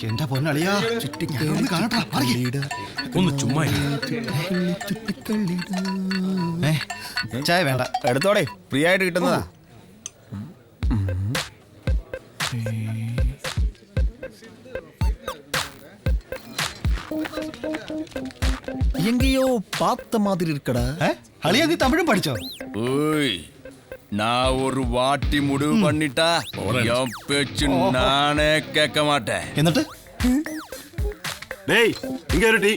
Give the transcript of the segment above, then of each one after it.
എന്റെ പൊന്നളിയാ ഒന്ന് ചുമ്മാ ചായ വേണ്ട, എടുത്തോടെ, ഫ്രീ ആയിട്ട് കിട്ടുന്നതാ. எங்கேயோ பார்த்த மாதிரி இருக்கடா. அளியா நீ தமிழும் படிச்சோ? ஓய், நான் ஒரு வாட்டி முடிவு பண்ணிட்டா என் பேச்சு நானே கேட்க மாட்டேன். എന്നിട്ട് டேய் இங்க இரு டீ.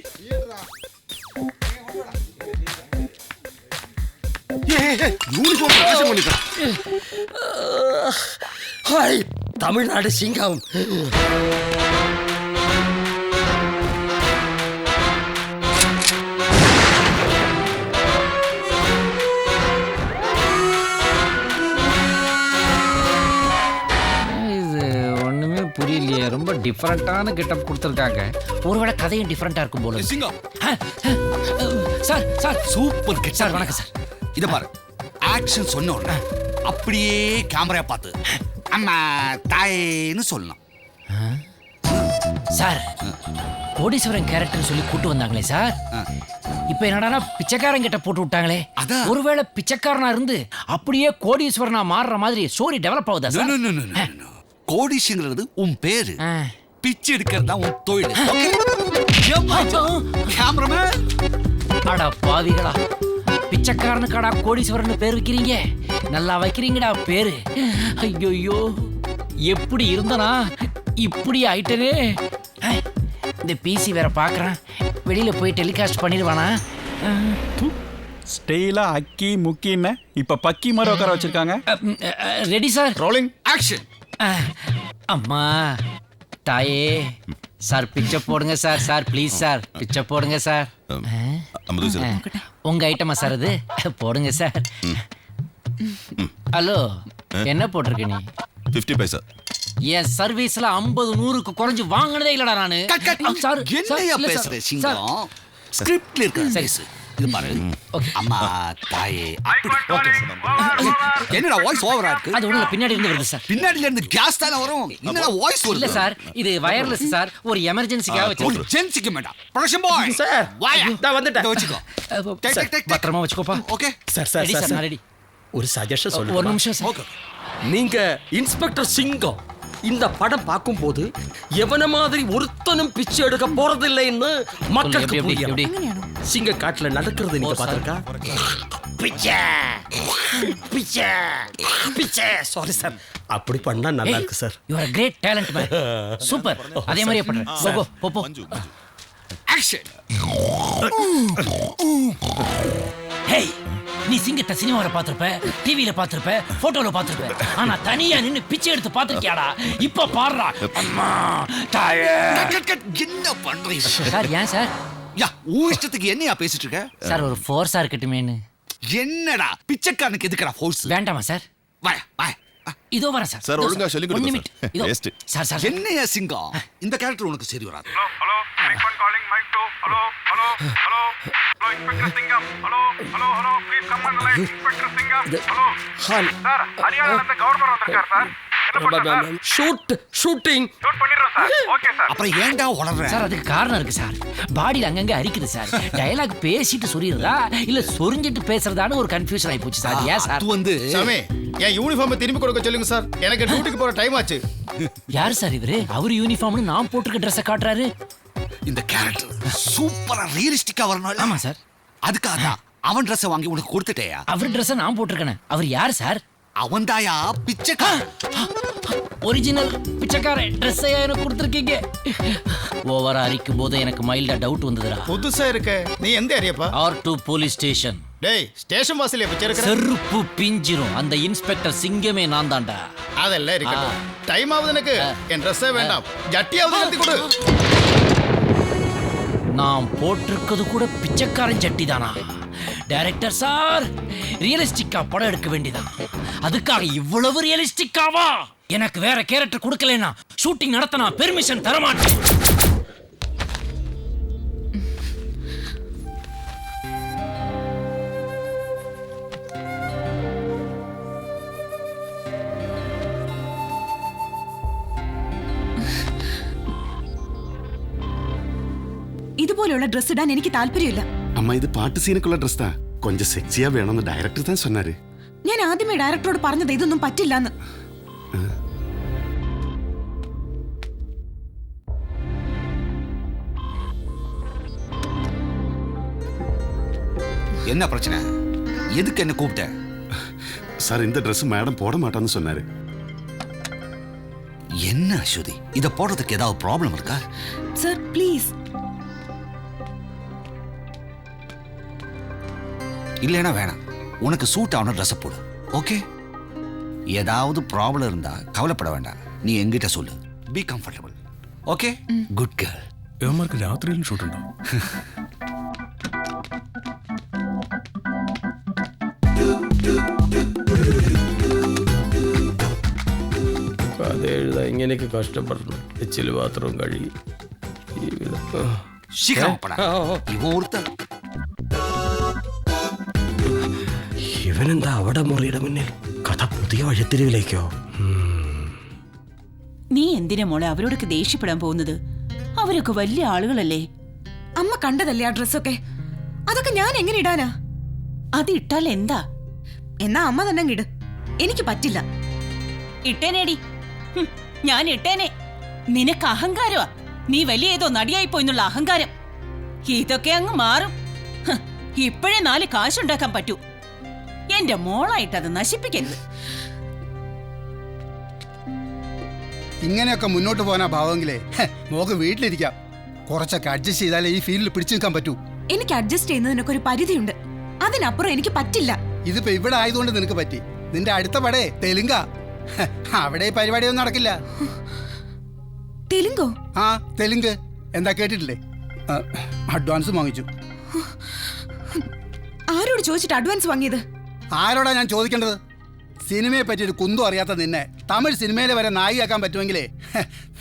யூனிஃபார்ம் நாசம் பண்ணிட்டேன். ஹாய் தமிழ்நாடு சிங்கம். புரியலையே, ரொம்ப டிஃபரெண்டான கெட்டப் கொடுத்துருக்காங்க. ஒருவேளை கதையும் டிஃபரெண்டா இருக்கும் போல. சிங்கம் sir sir super get sir, வணக்கம் சார். இத பாரு, ஆக்ஷன் சொன்ன உடனே அப்படியே கேமரா பார்த்து அம்மா தாயேன்னு சொல்லணும். சார், கோடீஸ்வரன் கேரக்டர் சொல்லி கூட்டு வந்தாங்களே சார், இப்ப என்னடா பிச்சைக்காரன் கிட்ட போட்டு விட்டாங்களே. ஒருவேளை பிச்சைக்காரனா இருந்து அப்படியே கோடீஸ்வரனா மாறுற மாதிரி ஸ்டோரி டெவலப் ஆகுதா சார்? கோடீஸ்வரங்கிறது உன் பேரு, பிச்சை எடுக்கிறது தான் உன் தொழில். கேமராமேன், அடா பாவிகளா, பிச்சைக்காரனுக்காடா கோடீஸ்வரன் பேர் வைக்கிறீங்க? நல்லா வைக்கிறீங்கடா பேரு. ஐயோ, எப்படி இருந்தனா இப்படி ஆயிட்டனே. இந்த பிசி வேற பாக்குறான், வெளியில போய் டெலிகாஸ்ட் பண்ணிடுவானா? ஸ்டைலா அக்கி முக்கின்னு இப்ப பக்கி மாதிரி உட்கார வச்சிருக்காங்க. Ready sir, rolling action. அம்மா தாயே, சார் பிச்சை போடுங்க சார். சார் ப்ளீஸ் சார், பிச்சை போடுங்க சார். உங்க ஐட்டமா சார் இது? போடுங்க சார். ஹலோ, என்ன போட்டிருக்க நீ? 50 பைசா. என் சர்வீஸ்ல 50 100க்கு குறைஞ்சு வாங்கினதே இல்லடா நானு. சார் என்னையா பேசுற சிங்கம்? ஸ்கிரிப்ட்ல இருக்க சைஸ் இது பாரு. அம்மா தாயே, என்னடா வாய்ஸ் ஓவரா இருக்கு? அது ஒண்ணுல பின்னாடி இருந்து வருது சார். பின்னாடில இருந்து கேஸ் தான வரும். என்னடா வாய்ஸ் வருது? இல்ல சார், இது வயர்லெஸ் சார். ஒரு எமர்ஜென்சிக்காக வச்சிருக்கேன். ஜென்சிக்கு மேடா. ப்ரொடக்ஷன் பாய் சார் வாயா, நான் வந்துட்டேன். வச்சுக்கோ. பத்திரமா வச்சுக்கோப்பா. ஓகே சார் ரெடி சார், நான் ரெடி. ஒரு சஜஷன் ஒரு சொல்லுங்க. நிமிஷம் சார். நீங்க இன்ஸ்பெக்டர் சிங்கம் இந்த படம் பார்க்கும்போது எவன மாதிரி ஒருத்தனும் பிச்சை எடுக்க போறதில்லைன்னு மக்களுக்கு புரியும். சிங்க காட்டுல நடக்கிறது நீங்க பாத்திருக்கா? பிச்சை பிச்சை பிச்சை. சாரி சார், அப்படி பண்ணா நல்லா இருக்கு sir. You are great talent man. Super, அதே மாதிரியே பண்றேன். போ. ஆக்ஷன். ஹேய், நீ சிங்கத்தை சினிமாவில் பார்த்திருப்ப, டிவியில பார்த்திருப்ப, போட்டோல பார்த்திருப்ப. ஆனா தனியா நின்னு பிச்சை எடுத்து பார்த்திருக்கியாடா? இப்ப பாடுறா. அம்மா தாயே. என்ன பண்றீங்க சார்? ஏன் சார்? யா, உன் இஷ்டத்துக்கு என்னையா பேசிட்டு இருக்க? சார் ஒரு ஃபோர்ஸா இருக்கட்டுமேன்னு. என்னடா பிச்சைக்காரனுக்கு எதுக்குடா ஃபோர்ஸ்? வேண்டாமா சார்? வாயா. இதோ வரேன் சார். சார் ஒழுங்கா சொல்லி கொடுங்க சார். இதோ வேஸ்ட். சார். என்னையா சிங்கம், இந்த கேரக்டர் உனக்கு சரி வராது. Hello, Nikon calling mic 2. Hello, Inspector Singham. Hello, please come on the line, Inspector Singham. Hello, sir, ஹரியானால இருந்து கவர்னர் வந்திருக்கார் சார். ஷூட்டிங் பண்ணிடுறோம் சார். Okay sir. அப்புறம் ஏன்டா உளறற? சார் அதுக்கு காரணம் இருக்கு சார். பாடியில் அங்கங்க அரிக்குது சார். டயலாக் பேசிட்டு சொறியறதா இல்ல சொரிஞ்சிட்டு பேசுறதான்னு ஒரு கன்ஃபியூஷன் ஆகி போச்சு சார். ஏன் சார்? அது வந்து சாமி, என் யூனிஃபார்மை திரும்பி கொடுக்க சொல்லுங்க சார். எனக்கு டியூட்டிக்கு போற டைம் ஆச்சு. யார் சார் இவரு? அவர் யூனிஃபார்ம்னு நான் போட்டுருக்க ட்ரெஸ்ஸை காட்டுறாரு. இந்த கேரக்டர் சூப்பரா ரியலிஸ்டிக்கா வரணும். ஆமா சார். அதுக்காக தான் அவன் ட்ரெஸ் வாங்கி உனக்கு கொடுத்துட்டேயா? அவர் ட்ரெஸ்ஸை நான் போட்டிருக்கேன். அவர் யார் சார்? அவன் தாயா பிச்சைக்காரன். ஒரிஜினல் பிச்சைக்கார ட்ரெஸ்ஸை எனக்கு கொடுத்துருக்கீங்க. ஓவரா அரிக்கும் போது எனக்கு மைல்டா டவுட் வந்ததுடா. புதுசா இருக்க. நீ எந்த ஏரியாப்பா? R2 police station. டேய், ஸ்டேஷன் வாசல்ல பிச்சை எடுக்கற? செருப்பு பிஞ்சிரும். அந்த இன்ஸ்பெக்டர் சிங்கமே நான் தான்டா. அதெல்லாம் இருக்கட்டும். டைம் ஆகுது எனக்கு. என் ட்ரெஸ்ஸே வேண்டாம். ஜட்டியாவது எடுத்து கொடு. நான் போட்டிருக்கிறது கூட பிச்சைக்காரன் ஜட்டி தானா? டைரக்டர் சார், ரியலிஸ்டிக்கா படம் எடுக்க வேண்டியதான். அதுக்காக இவ்வளவு ரியலிஸ்டிக்காவா? எனக்கு வேற கேரக்டர் கொடுக்கலனா ஷூட்டிங் நடத்த நான் பெர்மிஷன் தர மாட்டேன். ഇതുപോലെയുള്ള ഡ്രസ് ഇടാൻ എനിക്ക് താല്പര്യമില്ല. அம்மா இது பாட்டு சீனுக்குள்ள ட்ரெஸ் தான் கொஞ்சம் செக்ஸியா வேணும்னு டைரக்டர் தான் சொன்னாரு. ഞാൻ ആദ്യമേ ഡയറക്ടറോട് പറഞ്ഞത് ഇതൊന്നും പറ്റില്ലെന്ന്. என்ன பிரச்சனை? எதுக்கு என்ன கூப்பிட்ட? சார் இந்த ட்ரெஸ் மேடம் போட மாட்டான்னு சொன்னாரு. என்ன அஸ்வதி, இத போடுறதுக்கு ஏதாவது ப்ராப்ளம் இருக்கா? Sir please. இல்லைன்னா வேணாம், உனக்கு சூட் ஆன ட்ரெஸ் போடு. ஓகே? ஏதாவது ப்ராப்ளம் இருந்தா கவலைப்பட வேண்டாம், நீ என்கிட்ட சொல்லு. Be comfortable. Okay? Good girl. ഇവന്മാർക്ക് രാത്രിയിലും ഷൂട്ടുണ്ടോ? കഥ എഴുതാ ഇങ്ങനെയൊക്കെ കഷ്ടപ്പെടണം. എച്ചില് പാത്രവും കഴുകി சீக்கிரம் படா. இவன் ஒருத்தன். ഇവനെന്താ അവിടെ മുറിയുടെ മുന്നിൽ? കഥ പുതിയ വഴിത്തിരിവിലേക്കോ? നീ എന്തിനാ മോളെ അവരോടൊക്കെ ദേഷ്യപ്പെടാൻ പോകുന്നത്? അവരൊക്കെ വലിയ ആളുകളല്ലേ. അമ്മ കണ്ടതല്ലേ ആ ഡ്രസ്സൊക്കെ? അതൊക്കെ ഞാൻ എങ്ങനെ ഇടാനാ? അത് ഇട്ടാൽ എന്താ? എന്നാ അമ്മ തന്നെ ഇട്. എനിക്ക് പറ്റില്ല. ഇട്ടേനേടി. ഞാൻ ഇട്ടേനെ. നിനക്ക് അഹങ്കാരമാ. നീ വലിയ ഏതോ നടിയായി പോയിന്നുള്ള അഹങ്കാരം. ഇതൊക്കെ അങ്ങ് മാറും. ഇപ്പോഴേ 4 കാശുണ്ടാക്കാൻ പറ്റൂ. എന്റെ മോളായിട്ട് അത് നശിപ്പിക്കരുത്. ഇങ്ങനെയൊക്കെ മുന്നോട്ട് പോകാനാ ഭാവമെങ്കിലേ മോക്ക് വീട്ടിലിരിക്കാം. കുറച്ചൊക്കെ അഡ്ജസ്റ്റ് ചെയ്താലേ ഈ ഫീൽഡിൽ പിടിച്ചു നിൽക്കാൻ പറ്റൂ. എനിക്ക് അഡ്ജസ്റ്റ് ചെയ്യുന്നതിനൊക്കെ ഒരു പരിധിയുണ്ട്. അതിനപ്പുറം എനിക്ക് പറ്റില്ല. ഇതിപ്പോ ഇവിടെ ആയതുകൊണ്ട് നിനക്ക് പറ്റി. നിന്റെ അടുത്ത പടേ തെലുങ്ക. അവിടെ ഈ പരിപാടിയൊന്നും നടക്കില്ല. തെലുങ്കോ? ആ തെലുങ്ക്. എന്താ കേട്ടിട്ടില്ലേ? അഡ്വാൻസ് വാങ്ങിച്ചു. ആരോട് ചോദിച്ചിട്ട് അഡ്വാൻസ് വാങ്ങിയത്? ആരോടാ ഞാൻ ചോദിക്കേണ്ടത്? സിനിമയെ പറ്റി ഒരു കുന്തും അറിയാത്ത നിന്നെ തമിഴ് സിനിമയിലെ വരെ നായികയാക്കാൻ പറ്റുമെങ്കിലേ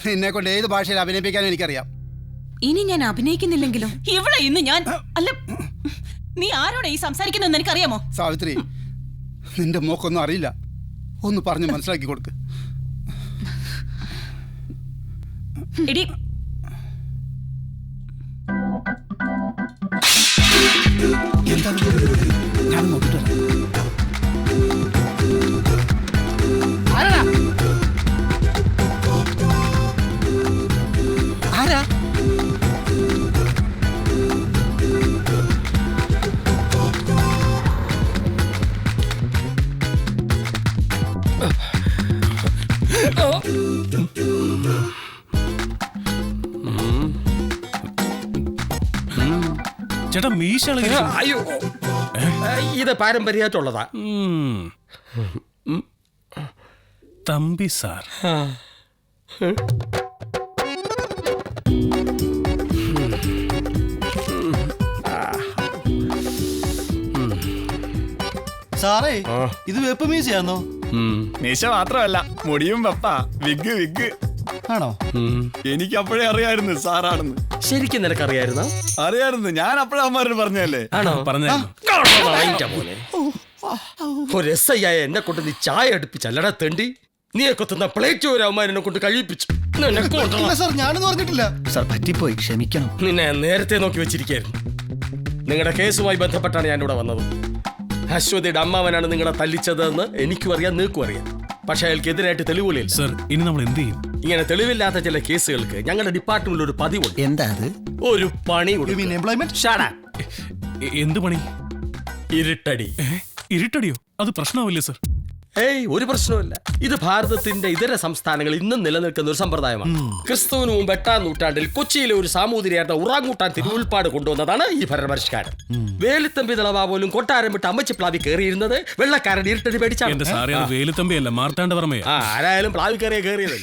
നിന്നെ കൊണ്ട് ഏത് ഭാഷയിൽ അഭിനയിപ്പിക്കാനും എനിക്കറിയാം. ഇനി ഞാൻ അഭിനയിക്കുന്നില്ലെങ്കിലോ? ഇവിടെ ഇന്ന് ഞാൻ അല്ല, നീ ആരോടാ ഈ സംസാരിക്കുന്നതെന്ന് എനിക്കറിയാമോ? സാവിത്രി, നിന്റെ മോക്കൊന്നും അറിയില്ല. ഒന്ന് പറഞ്ഞ് മനസ്സിലാക്കി കൊടുക്ക്. എടി, എന്താ ഞാൻ നോക്കിട്ട് ആരാ? ചേട്ടാ മീശ അയ്യോ, ഇത് പാരമ്പര്യമായിട്ടുള്ളതാ. തമ്പി സാർ. സാറേ, ഇത് വെപ്പ് മീശയാണോ? മീശ മാത്രമല്ല, മുടിയും വെപ്പ. വിഗ് വിഗ് ആണോ? എനിക്ക് അപ്പോഴേ അറിയായിരുന്നു സാറാണെന്ന്. ശരിക്കും നിനക്കറിയായിരുന്നോ? അറിയായിരുന്നു, ഞാൻ അപ്പോഴേ അമ്മമാരോട് പറഞ്ഞല്ലേ. ആണോ? പറഞ്ഞു. ഒരു SI ആയ എന്നെ കൊണ്ട് നീ ചായ അടുപ്പിച്ചല്ലടാ തെണ്ടി. നീയെ കൊത്തുന്ന പ്ലേറ്റ് ഒരു അമ്മ കൊണ്ട് കഴിപ്പിച്ചു. സാർ, ഞാനൊന്നും പറഞ്ഞിട്ടില്ല സാർ. പറ്റിപ്പോയി, ക്ഷമിക്കണം. നിന്നെ നേരത്തെ നോക്കി വെച്ചിരിക്കായിരുന്നു. നിങ്ങളുടെ കേസുമായി ബന്ധപ്പെട്ടാണ് ഞാൻ ഇവിടെ വന്നത്. അശ്വതിയുടെ അമ്മാവനാണ് നിങ്ങളെ തല്ലിച്ചതെന്ന് എനിക്കും അറിയാം, നിങ്ങൾക്കും അറിയാം. പക്ഷെ അയാൾക്കെതിരായിട്ട് തെളിവുകളില്ല. സർ, ഇനി നമ്മൾ എന്ത് ചെയ്യും? ഇങ്ങനെ തെളിവില്ലാത്ത ചില കേസുകൾക്ക് ഞങ്ങളുടെ ഡിപ്പാർട്ട്മെന്റിൽ ഒരു പതിവുണ്ട്. എന്താ അത്? ഒരു പണി. എന്ത് പണി? ഇരുട്ടടി. ഇരുട്ടടിയോ? അത് പ്രശ്നമാവില്ലേ സർ? ഏയ്, ഒരു പ്രശ്നവുമില്ല. ഇത് ഭാരതത്തിന്റെ ഇതര സംസ്ഥാനങ്ങളിൽ ഇന്നും നിലനിൽക്കുന്ന ഒരു സമ്പ്രദായമാണ്. ക്രിസ്തുവിന് മുമ്പ് 8-ാം നൂറ്റാണ്ടിൽ കൊച്ചിയിലെ ഒരു സാമൂതിരിയായിരുന്ന ഉറാങ്ങൂട്ടാൻ തിരുവുൽപ്പാട് കൊണ്ടുവന്നതാണ് ഈ ഭരണപരിഷ്കാരം. വേലുത്തമ്പി തിളവാ പോലും കൊട്ടാരം വിട്ട് അമ്മച്ചി പ്ലാവി കയറിയിരുന്നത് വെള്ളക്കാരൻ ഇരുട്ടടി പേടിച്ചാണ്. വേലുത്തമ്പി അല്ല, മാർത്താണ്ഡവർമ്മ. ആരായാലും പ്ലാവി കയറിയതല്ലേ.